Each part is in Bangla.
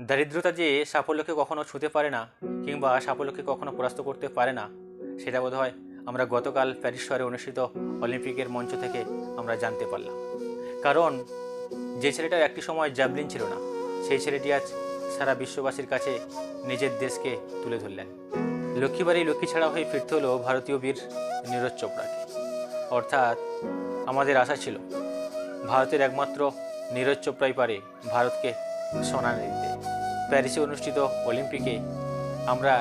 দারিদ্রতা যে সাফল্যকে কখনো ছুঁতে পারে না কিংবা সাফল্যকে কখনো পরাস্ত করতে পারে না, সেটা বোধহয় আমরা গতকাল প্যারিস শহরে অনুষ্ঠিত অলিম্পিকের মঞ্চ থেকে আমরা জানতে পারলাম। কারণ যে ছেলেটার একটি সময় জ্যাভলিন ছিল না, সেই ছেলেটি আজ সারা বিশ্ববাসীর কাছে নিজের দেশকে তুলে ধরলেন। লক্ষ্মীবাড়ি লক্ষ্মী ছাড়া হয়ে ফিরতে হলো ভারতীয় বীর নীরজ চোপড়াকে। অর্থাৎ আমাদের আশা ছিল ভারতের একমাত্র নীরজ চোপড়াই পারে ভারতকে সোনা এনে দিতে। প্যারিসে অনুষ্ঠিত অলিম্পিকে আমরা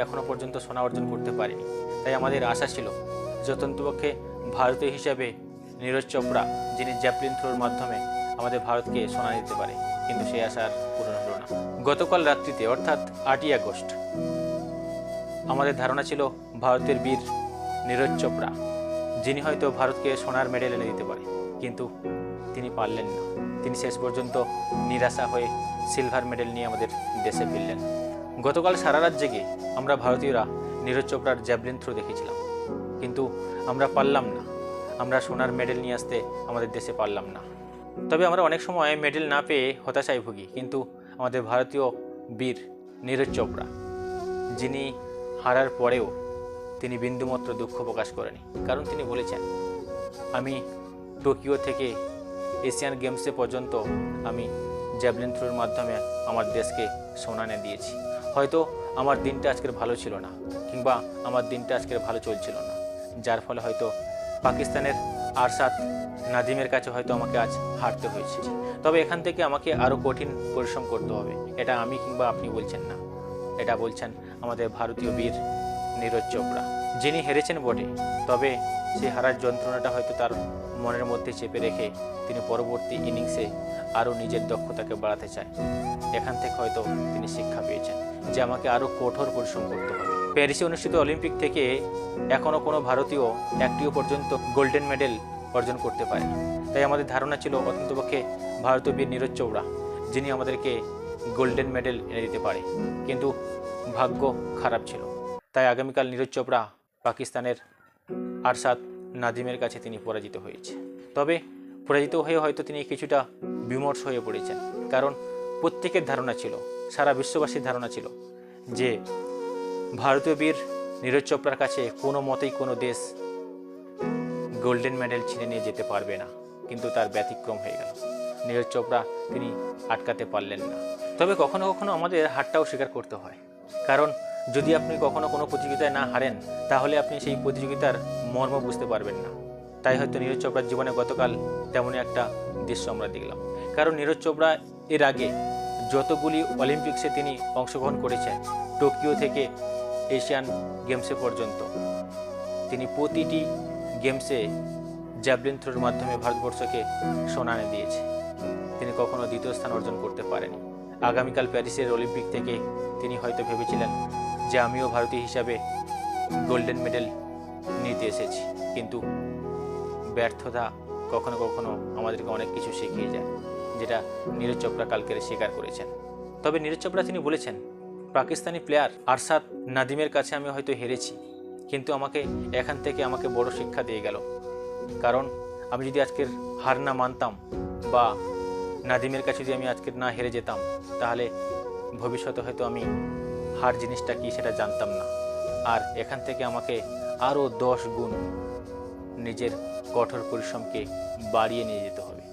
এখনও পর্যন্ত সোনা অর্জন করতে পারিনি। তাই আমাদের আশা ছিল যতন্তপক্ষে ভারতীয় হিসাবে নীরজ চোপড়া, যিনি জ্যাভলিন থ্রোর মাধ্যমে আমাদের ভারতকে সোনা দিতে পারে, কিন্তু সেই আশা আর পূরণ হলো না। গতকাল রাত্রিতে অর্থাৎ 8ই আগস্ট আমাদের ধারণা ছিল ভারতের বীর নীরজ চোপড়া, যিনি হয়তো ভারতকে সোনার মেডেল এনে দিতে পারে, কিন্তু তিনি পারলেন না। তিনি শেষ পর্যন্ত নিরাশা হয়ে সিলভার মেডেল নিয়ে আমাদের দেশে ফিরলেন। গতকাল সারা রাত জেগে আমরা ভারতীয়রা নীরজ চোপড়ার জ্যাভলিন থ্রো দেখেছিলাম, কিন্তু আমরা পারলাম না। আমরা সোনার মেডেল নিয়ে আসতে আমাদের দেশে পারলাম না। তবে আমরা অনেক সময় মেডেল না পেয়ে হতাশায় ভুগি, কিন্তু আমাদের ভারতীয় বীর নীরজ চোপড়া, যিনি হারার পরেও তিনি বিন্দুমাত্র দুঃখ প্রকাশ করেনি। কারণ তিনি বলেছেন, আমি টোকিও থেকে এশিয়ান গেমসে পর্যন্ত আমি জ্যাভলিন থ্রোর মাধ্যমে আমার দেশকে সোনা এনে দিয়েছি। হয়তো আমার দিনটা আজকের ভালো ছিল না, কিংবা আমার দিনটা আজকের ভালো চলছিল না, যার ফলে হয়তো পাকিস্তানের আরশাদ নাদিমের কাছে হয়তো আমাকে আজ হারতে হয়েছে। তবে এখান থেকে আমাকে আরও কঠিন পরিশ্রম করতে হবে। এটা আমি কিংবা আপনি বলছেন না, এটা বলছেন আমাদের ভারতীয় বীর নীরজ চোপড়া, যিনি হেরেছেন বটে, তবে সেই হারার যন্ত্রণাটা হয়তো তার মনের মধ্যে চেপে রেখে তিনি পরবর্তী ইনিংসে আরও নিজের দক্ষতাকে বাড়াতে চায়। এখান থেকে হয়তো তিনি শিক্ষা পেয়েছেন যে আমাকে আরও কঠোর পরিশ্রম করতে হবে। প্যারিসে অনুষ্ঠিত অলিম্পিক থেকে এখনও কোনো ভারতীয় একটিও পর্যন্ত গোল্ডেন মেডেল অর্জন করতে পারেনি। তাই আমাদের ধারণা ছিল অত্যন্তপক্ষে ভারতীয় বীর নীরজ চোপড়া, যিনি আমাদেরকে গোল্ডেন মেডেল এনে দিতে পারে, কিন্তু ভাগ্য খারাপ ছিল। তাই আগামীকাল নীরজ চোপড়া পাকিস্তানের আরশাদ নাদিমের কাছে তিনি পরাজিত হয়েছে। তবে পরাজিত হয়ে হয়তো তিনি কিছুটা বিমর্ষ হয়ে পড়েছেন, কারণ প্রত্যেকের ধারণা ছিল, সারা বিশ্ববাসীর ধারণা ছিল যে ভারতীয় বীর নীরজ চোপড়ার কাছে কোনো মতেই কোনো দেশ গোল্ডেন মেডেল ছিনে নিয়ে যেতে পারবে না, কিন্তু তার ব্যতিক্রম হয়ে গেল। নীরজ চোপড়া তিনি আটকাতে পারলেন না। তবে কখনো কখনো আমাদের হারটাও স্বীকার করতে হয়, কারণ যদি আপনি কখনো কোনো প্রতিযোগিতায় না হারেন, তাহলে আপনি সেই প্রতিযোগিতার মর্ম বুঝতে পারবেন না। তাই হয়তো নীরজ চোপড়ার জীবনে গতকাল তেমনই একটা দৃশ্য আমরা দেখলাম। কারণ নীরজ চোপড়া এর আগে যতগুলি অলিম্পিক্সে তিনি অংশগ্রহণ করেছেন, টোকিও থেকে এশিয়ান গেমসে পর্যন্ত, তিনি প্রতিটি গেমসে জ্যাভলিন থ্রোর মাধ্যমে ভারতবর্ষকে সোনা এনে দিয়েছে। তিনি কখনো দ্বিতীয় স্থান অর্জন করতে পারেনি। আগামীকাল প্যারিসের অলিম্পিক থেকে তিনি হয়তো ভেবেছিলেন যে আমিও ভারতীয় হিসাবে গোল্ডেন মেডেল নিতে এসেছি, কিন্তু ব্যর্থতা কখনো কখনো আমাদেরকে অনেক কিছু শিখিয়ে যায়, যেটা নীরজ চোপড়া কালকের স্বীকার করেছেন। তবে নীরজ চোপড়া তিনি বলেছেন, পাকিস্তানি প্লেয়ার আরশাদ নাদিমের কাছে আমি হয়তো হেরেছি, কিন্তু এখান থেকে আমাকে বড় শিক্ষা দিয়ে গেল। কারণ আমি যদি আজকের হার না মানতাম, বা নাদিমের কাছে যদি আমি আজকের না হেরে যেতাম, তাহলে ভবিষ্যতে হয়তো আমি হার জিনিসটা কি সেটা জানতাম না। আর এখান থেকে আমাকে আরও 10 গুণ নিজের কঠোর পরিশ্রমকে বাড়িয়ে নিয়ে যেতে হবে।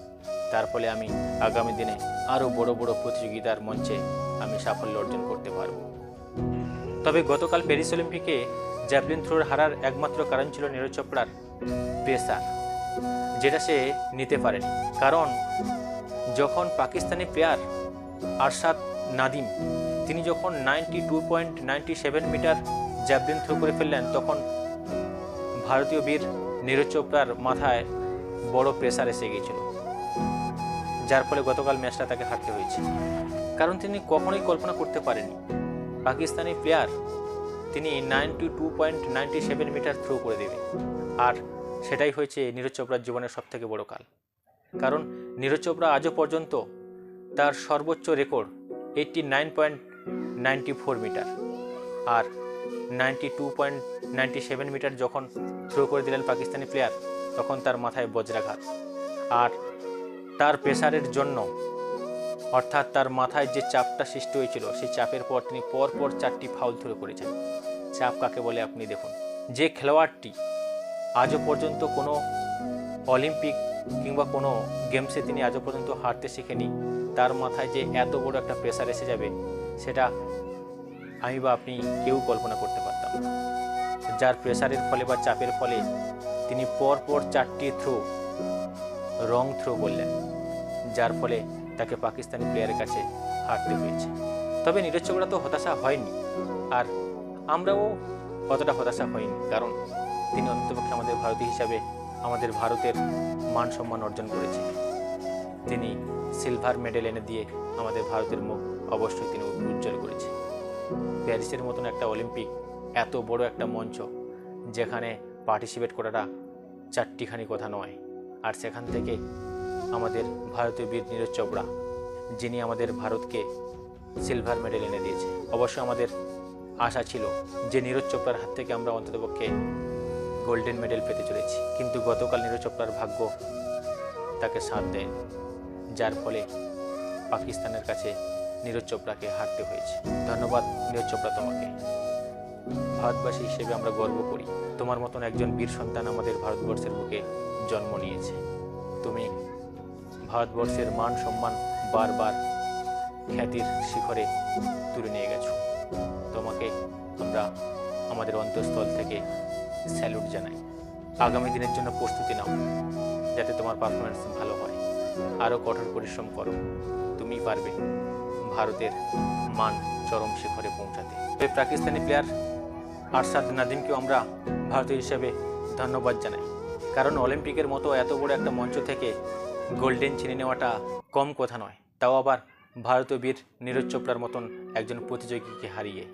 তার ফলে আমি আগামী দিনে আরও বড় বড় প্রতিযোগিতার মঞ্চে আমি সাফল্য অর্জন করতে পারব। তবে গতকাল প্যারিস অলিম্পিকে জ্যাভলিন থ্রোর হারার একমাত্র কারণ ছিল নীরজ চোপড়ার প্রেসার, যেটা সে নিতে পারেনি। কারণ যখন পাকিস্তানি প্লেয়ার আরশাদ নাদিম তিনি যখন 92.97 মিটার জ্যাভলিন থ্রো করে ফেললেন, তখন ভারতীয় বীর নীরজ চোপড়ার মাথায় বড় প্রেসার এসে গিয়েছিল, যার ফলে গতকাল ম্যাচটা তাকে হারতে হয়েছে। কারণ তিনি কখনোই কল্পনা করতে পারেনি পাকিস্তানি প্লেয়ার তিনি 92.97 মিটার থ্রো করে দেবে। আর সেটাই হয়েছে নীরজ চোপড়ার জীবনের সবথেকে বড় কাল। কারণ নীরজ চোপড়া আজও পর্যন্ত তার সর্বোচ্চ রেকর্ড 89.94 মিটার, আর 92.97 মিটার যখন থ্রো করে দিলেন পাকিস্তানি প্লেয়ার, তখন তার মাথায় বজ্রাঘাত। আর তার প্রেসারের জন্য অর্থাৎ তার মাথায় যে চাপটা সৃষ্টি হয়েছিল সেই চাপের পর তিনি পরপর 4টি ফাউল ধরে করেছেন। চাপ কাকে বলে আপনি দেখুন। যে খেলোয়াড়টি আজও পর্যন্ত কোনো অলিম্পিক কিংবা কোনো গেমসে তিনি আজও পর্যন্ত হারতে শিখেনি, তার মাথায় যে এত বড় একটা প্রেসার এসে যাবে সেটা আমি বা আপনি কেউ কল্পনা করতে পারতাম না। যার প্রেসারের ফলে বা চাপের ফলে তিনি পরপর 4টি রং থ্রো করলেন, যার ফলে তাকে পাকিস্তানি প্লেয়ারের কাছে হারতে হয়েছে। তবে নীরজ চোপড়া তো হতাশা হয়নি, আর আমরাও অতটা হতাশা হয়নি, কারণ তিনি অন্ততপক্ষে আমাদের ভারতীয় হিসাবে আমাদের ভারতের মান সম্মান অর্জন করেছে। তিনি সিলভার মেডেল এনে দিয়ে আমাদের ভারতের মুখ অবশ্যই তিনি উজ্জ্বল করেছে। প্যারিসের মতন একটা অলিম্পিক, এত বড় একটা মঞ্চ যেখানে পার্টিসিপেট করাটা 4টিখানি কথা নয়, আর সেখান থেকে আমাদের ভারতীয় বীর নীরজ চোপড়া, যিনি আমাদের ভারতকে সিলভার মেডেল এনে দিয়েছে। অবশ্য আমাদের আশা ছিল যে নীরজ চোপড়ার হাত থেকে আমরা অন্ততপক্ষে গোল্ডেন মেডেল পেতে চলেছি, কিন্তু গতকাল নীরজ চোপড়ার ভাগ্য তাকে সাথ দেয়নি, যার ফলে পাকিস্তানের কাছে নীরজ চোপড়াকে হারতে হয়েছে। ধন্যবাদ নীরজ চোপড়া তোমাকে। ভারতবাসী হিসেবে আমরা গর্ব করি, তোমার মতন একজন বীর সন্তান আমাদের ভারতবর্ষের বুকে জন্ম নিয়েছে। তুমি ভারতবর্ষের মান সম্মান বারবার খ্যাতির শিখরে তুলে নিয়ে গেছো। তোমাকে আমরা আমাদের অন্তঃস্থল থেকে স্যালুট জানাই। আগামী দিনের জন্য প্রস্তুতি নাও, যাতে তোমার পারফরমেন্স ভালো হয়। আরও কঠোর পরিশ্রম করো, তুমি পারবে ভারতের মান চরম শিখরে পৌঁছাতে। এই পাকিস্তানি প্লেয়ার আরশাদ নাদিমকেও আমরা ভারতীয় হিসেবে ধন্যবাদ জানাই, কারণ অলিম্পিকের মতো এত বড় একটা মঞ্চ থেকে গোল্ডেন ছিনে নেওয়াটা কম কথা নয়, তাও আবার ভারতীয় বীর নীরজ চোপড়ার মতন একজন প্রতিযোগীকে হারিয়ে।